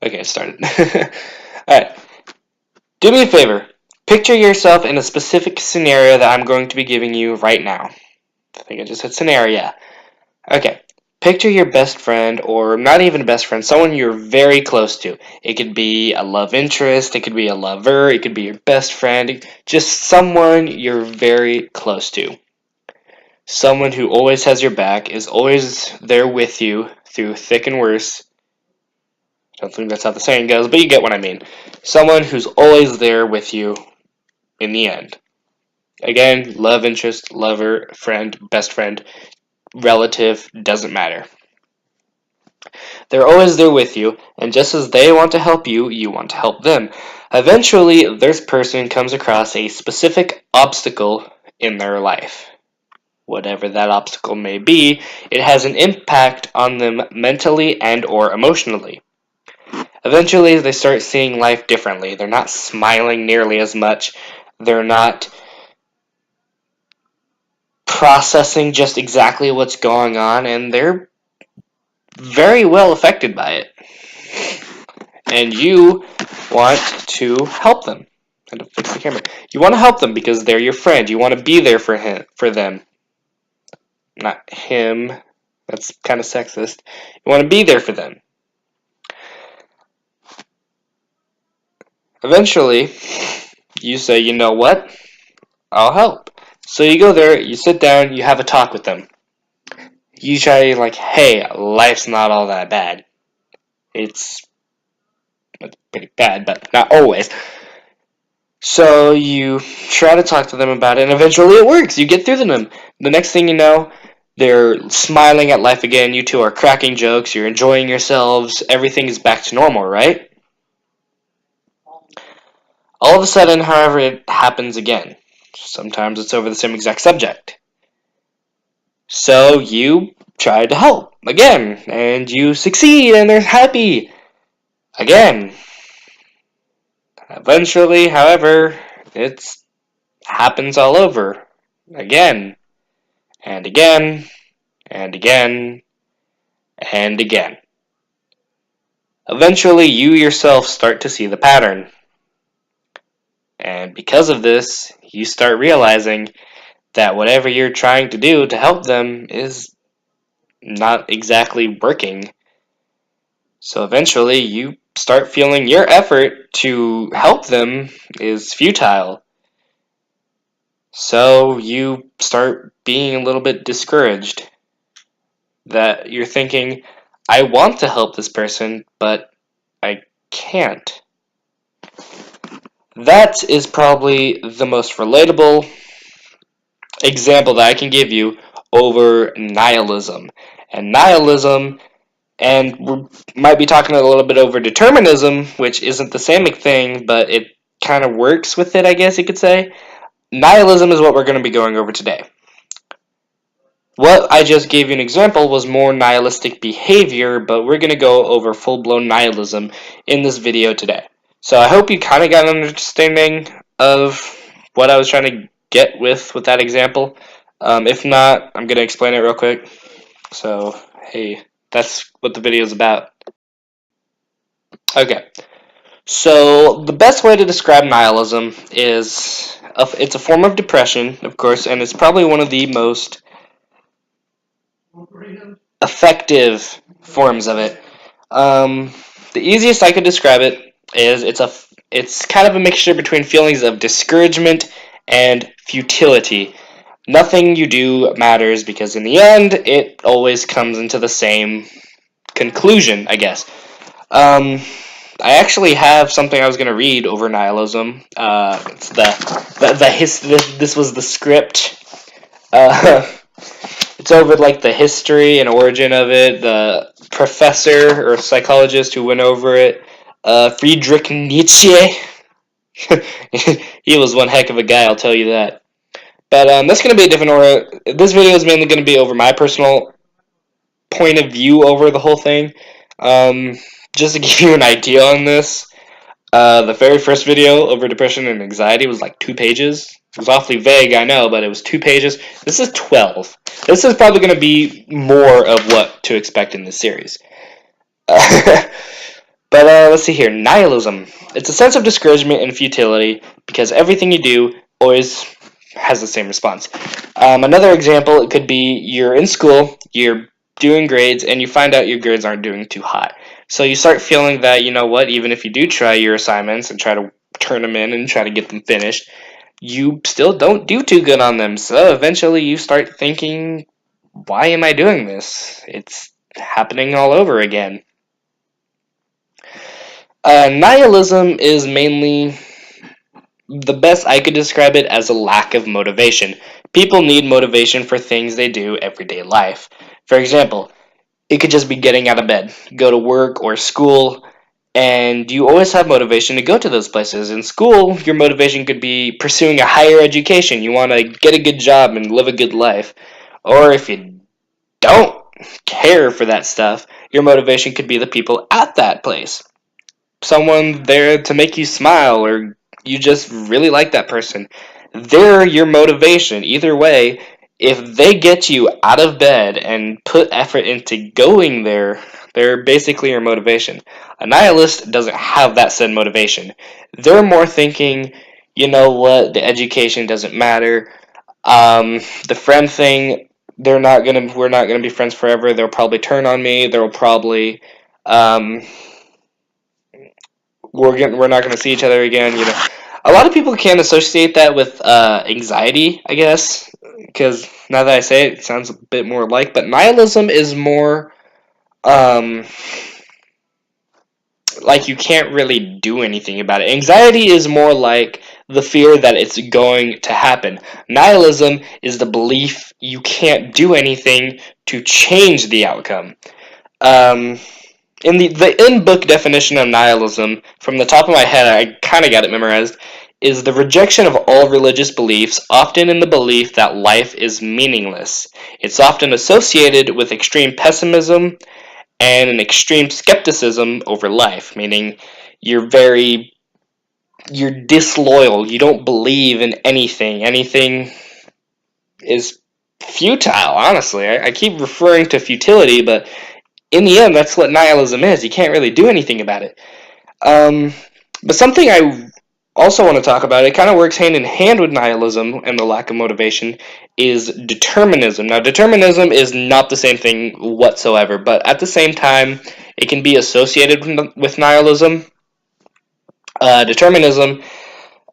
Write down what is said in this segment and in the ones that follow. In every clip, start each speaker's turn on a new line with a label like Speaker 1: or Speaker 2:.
Speaker 1: Okay, it started. Alright. Do me a favor. Picture yourself in a specific scenario that I'm going to be giving you right now. I think I just said scenario. Okay. Picture your best friend, or not even a best friend, someone you're very close to. It could be a love interest, it could be a lover, it could be your best friend, just someone you're very close to. Someone who always has your back, is always there with you through thick and worse. I don't think that's how the saying goes, but you get what I mean. Someone who's always there with you in the end. Again, love interest, lover, friend, best friend, relative, doesn't matter. They're always there with you, and just as they want to help you, you want to help them. Eventually, this person comes across a specific obstacle in their life. Whatever that obstacle may be, it has an impact on them mentally and or emotionally. Eventually, they start seeing life differently. They're not smiling nearly as much. They're not processing just exactly what's going on, and they're very well affected by it. And you want to help them. I had to fix the camera. You want to help them because they're your friend. You want to be there for them. Not him. That's kind of sexist. You want to be there for them. Eventually, you say, you know what? I'll help. So you go there, you sit down, you have a talk with them. You try like, hey, life's not all that bad. It's pretty bad, but not always. So you try to talk to them about it, and eventually it works. You get through to them. The next thing you know, they're smiling at life again. You two are cracking jokes. You're enjoying yourselves. Everything is back to normal, right? All of a sudden, however, it happens again. Sometimes it's over the same exact subject. So you try to help again, and you succeed, and they're happy again. Eventually, however, it happens all over again, and again, and again, and again. Eventually, you yourself start to see the pattern. And because of this, you start realizing that whatever you're trying to do to help them is not exactly working. So eventually, you start feeling your effort to help them is futile. So you start being a little bit discouraged. That you're thinking, I want to help this person, but I can't. That is probably the most relatable example that I can give you over nihilism. And nihilism, and we might be talking a little bit over determinism, which isn't the same thing, but it kind of works with it, I guess you could say. Nihilism is what we're going to be going over today. What I just gave you an example was more nihilistic behavior, but we're going to go over full-blown nihilism in this video today. So I hope you kind of got an understanding of what I was trying to get with that example. If not, I'm going to explain it real quick. So, hey, that's what the video is about. Okay, so the best way to describe nihilism is it's a form of depression, of course, and it's probably one of the most effective forms of it. The easiest I could describe it is it's kind of a mixture between feelings of discouragement and futility. Nothing you do matters because in the end, it always comes into the same conclusion, I guess. I actually have something I was going to read over nihilism. It's this was the script. It's over like the history and origin of it. The professor or psychologist who went over it, Friedrich Nietzsche. He was one heck of a guy, I'll tell you that. But that's going to be a different order. This video is mainly going to be over my personal point of view over the whole thing. Just to give you an idea on this, the very first video over depression and anxiety was like 2 pages. It was awfully vague, I know, but it was 2 pages. This is 12. This is probably going to be more of what to expect in this series. But But let's see here. Nihilism. It's a sense of discouragement and futility because everything you do always has the same response. Another example, it could be you're in school, you're doing grades, and you find out your grades aren't doing too hot. So you start feeling that, you know what, even if you do try your assignments and try to turn them in and try to get them finished, you still don't do too good on them. So eventually you start thinking, why am I doing this? It's happening all over again. Nihilism is mainly, the best I could describe it as, a lack of motivation. People need motivation for things they do everyday life. For example, it could just be getting out of bed, go to work or school, and you always have motivation to go to those places. In school, your motivation could be pursuing a higher education. You want to get a good job and live a good life. Or if you don't care for that stuff, your motivation could be the people at that place. Someone there to make you smile, or you just really like that person. They're your motivation. Either way, if they get you out of bed and put effort into going there, they're basically your motivation. A nihilist doesn't have that said motivation. They're more thinking, you know what, the education doesn't matter. The friend thing, we're not gonna be friends forever. They'll probably turn on me. They'll probably um, we're not going to see each other again. A lot of people can associate that with anxiety, I guess, because now that I say it, it sounds a bit more like. But nihilism is more um, like you can't really do anything about it. Anxiety is more like the fear that it's going to happen. Nihilism is the belief you can't do anything to change the outcome. Um, in the in-book definition of nihilism, from the top of my head, I kind of got it memorized, is the rejection of all religious beliefs, often in the belief that life is meaningless. It's often associated with extreme pessimism and an extreme skepticism over life, meaning you're very you're disloyal. You don't believe in anything. Anything is futile, honestly. I keep referring to futility, but in the end, that's what nihilism is. You can't really do anything about it. Um, but something I also want to talk about, it kind of works hand in hand with nihilism and the lack of motivation, is determinism. Now, determinism is not the same thing whatsoever, but at the same time, it can be associated with nihilism. Determinism,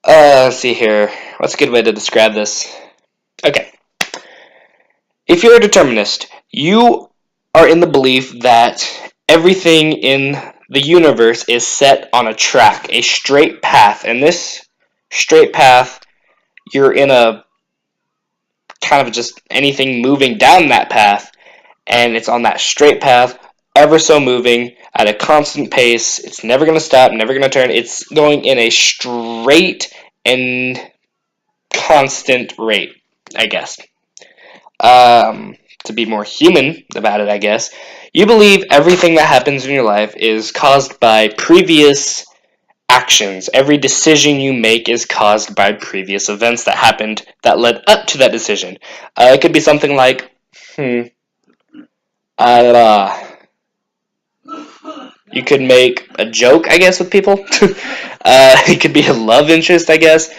Speaker 1: let's see here. What's a good way to describe this? Okay. If you're a determinist, you are in the belief that everything in the universe is set on a track, a straight path, and this straight path, you're in a kind of just anything moving down that path, and it's on that straight path, ever so moving at a constant pace. It's never going to stop, never going to turn. It's going in a straight and constant rate, I guess. To be more human about it, I guess, you believe everything that happens in your life is caused by previous actions. Every decision you make is caused by previous events that happened that led up to that decision. It could be something like, uh, you could make a joke, I guess, with people. It could be a love interest, I guess.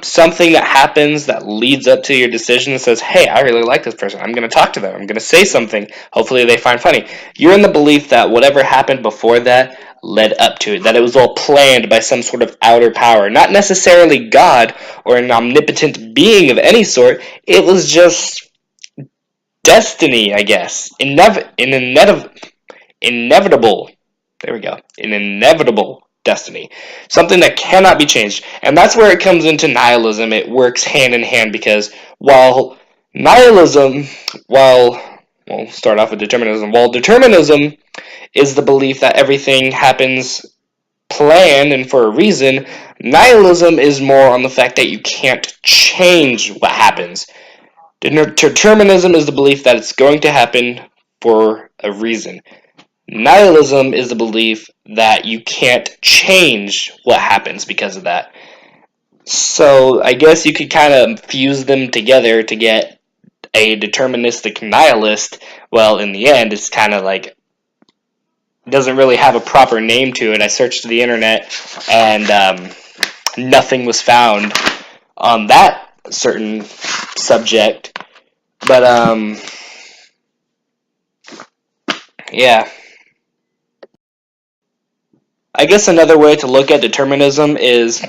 Speaker 1: Something that happens that leads up to your decision and says, hey, I really like this person. I'm going to talk to them. I'm going to say something. Hopefully they find funny. You're in the belief that whatever happened before that led up to it, that it was all planned by some sort of outer power. Not necessarily God or an omnipotent being of any sort. It was just destiny, I guess. Inevitable. There we go. An inevitable destiny. Something that cannot be changed. And that's where it comes into nihilism. It works hand in hand because while nihilism, we'll start off with determinism. While determinism is the belief that everything happens planned and for a reason, nihilism is more on the fact that you can't change what happens. Determinism is the belief that it's going to happen for a reason. Nihilism is the belief that you can't change what happens because of that. So I guess you could kind of fuse them together to get a deterministic nihilist. Well, in the end, it's kind of like doesn't really have a proper name to it. I searched the internet, and nothing was found on that certain subject. But yeah. I guess another way to look at determinism is,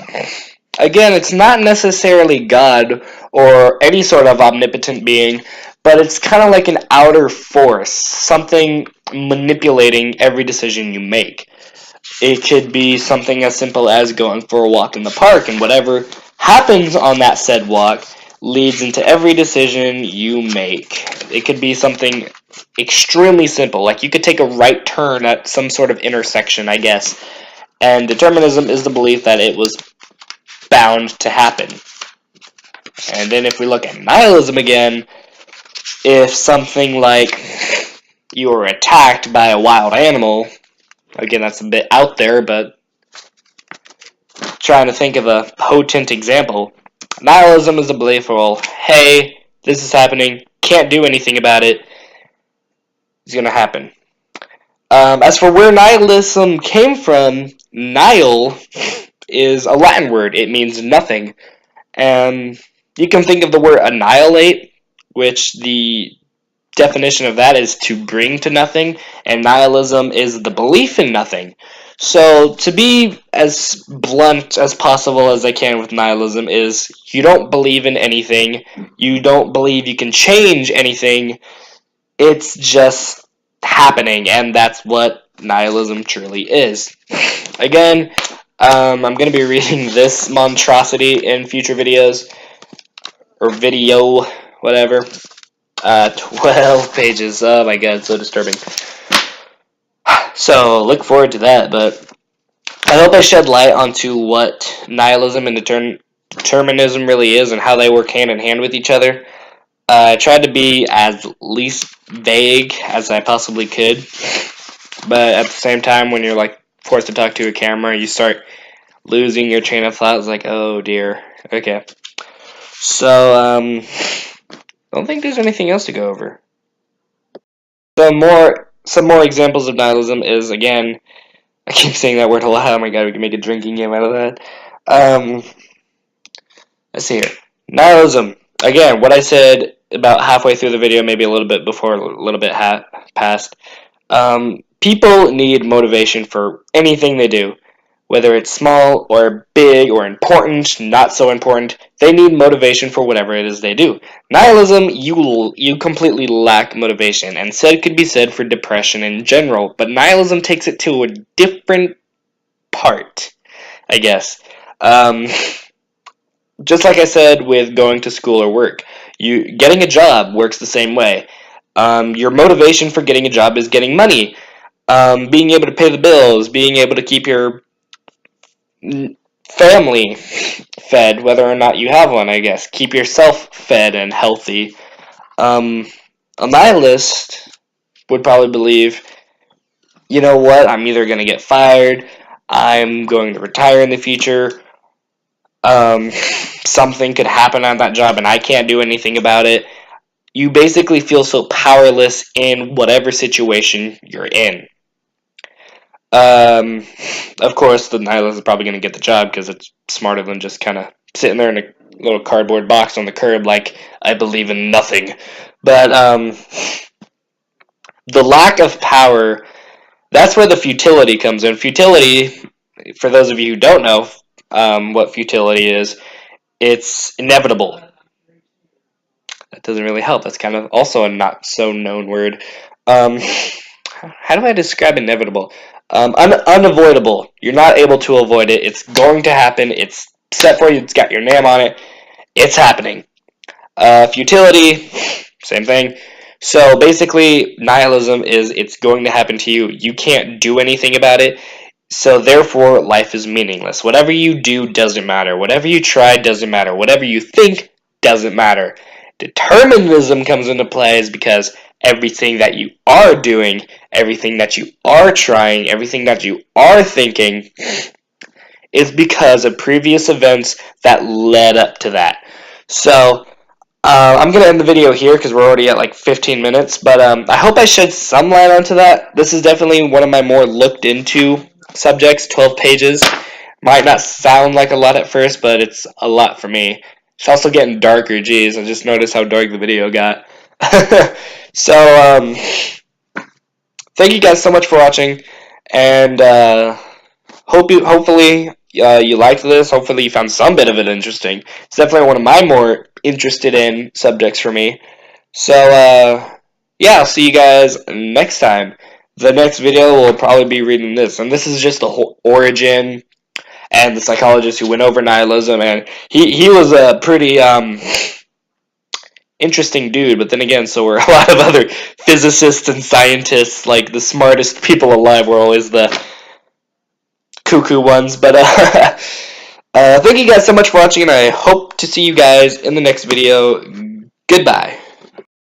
Speaker 1: again, it's not necessarily God or any sort of omnipotent being, but it's kind of like an outer force, something manipulating every decision you make. It could be something as simple as going for a walk in the park, and whatever happens on that said walk leads into every decision you make. It could be something extremely simple, like you could take a right turn at some sort of intersection, I guess, and determinism is the belief that it was bound to happen. And then if we look at nihilism again, if something like you were attacked by a wild animal, again, that's a bit out there, but trying to think of a potent example. Nihilism is the belief, well, hey, this is happening, can't do anything about it, it's going to happen. As for where nihilism came from, nihil is a Latin word. It means nothing. And you can think of the word annihilate, which the definition of that is to bring to nothing, and nihilism is the belief in nothing. So to be as blunt as possible as I can with nihilism is you don't believe in anything, you don't believe you can change anything, it's just happening, and that's what nihilism truly is. Again, I'm going to be reading this monstrosity in future videos, or video, whatever. 12 pages. Oh my god, so disturbing. So, look forward to that, but I hope I shed light onto what nihilism and determinism really is and how they work hand in hand with each other. I tried to be as least vague as I possibly could, but at the same time, when you're like forced to talk to a camera, you start losing your train of thought. It's like, oh dear. Okay. So, I don't think there's anything else to go over. Some more examples of nihilism is, again, I keep saying that word a lot. Oh my god, we can make a drinking game out of that. Let's see here. Nihilism. Again, what I said about halfway through the video, maybe a little bit before, a little bit past. People need motivation for anything they do. Whether it's small or big or important, not so important, they need motivation for whatever it is they do. Nihilism, you completely lack motivation, and said could be said for depression in general, but nihilism takes it to a different part, I guess. Just like I said with going to school or work, getting a job works the same way. Your motivation for getting a job is getting money, being able to pay the bills, being able to keep your family fed, whether or not you have one, I guess. Keep yourself fed and healthy. A nihilist would probably believe, you know what, I'm either going to get fired, I'm going to retire in the future, something could happen on that job and I can't do anything about it. You basically feel so powerless in whatever situation you're in. Of course, the nihilist is probably going to get the job because it's smarter than just kind of sitting there in a little cardboard box on the curb like, I believe in nothing. But the lack of power, that's where the futility comes in. Futility, for those of you who don't know what futility is, it's inevitable. That doesn't really help. That's kind of also a not so known word. How do I describe inevitable? Unavoidable. You're not able to avoid it. It's going to happen. It's set for you. It's got your name on it. It's happening. Futility, same thing. So basically, nihilism is it's going to happen to you. You can't do anything about it. So therefore, life is meaningless. Whatever you do doesn't matter. Whatever you try doesn't matter. Whatever you think doesn't matter. Determinism comes into play is because everything that you are doing, everything that you are trying, everything that you are thinking is because of previous events that led up to that. So, I'm going to end the video here because we're already at like 15 minutes, but I hope I shed some light onto that. This is definitely one of my more looked into subjects, 12 pages. Might not sound like a lot at first, but it's a lot for me. It's also getting darker, geez, I just noticed how dark the video got. So, thank you guys so much for watching, and hopefully you liked this. Hopefully you found some bit of it interesting. It's definitely one of my more interested in subjects for me. So yeah, I'll see you guys next time. The next video will probably be reading this, and this is just the whole origin and the psychologist who went over nihilism, and he was a pretty interesting dude, but then again, so were a lot of other physicists and scientists. Like, the smartest people alive were always the cuckoo ones. But thank you guys so much for watching, and I hope to see you guys in the next video. Goodbye.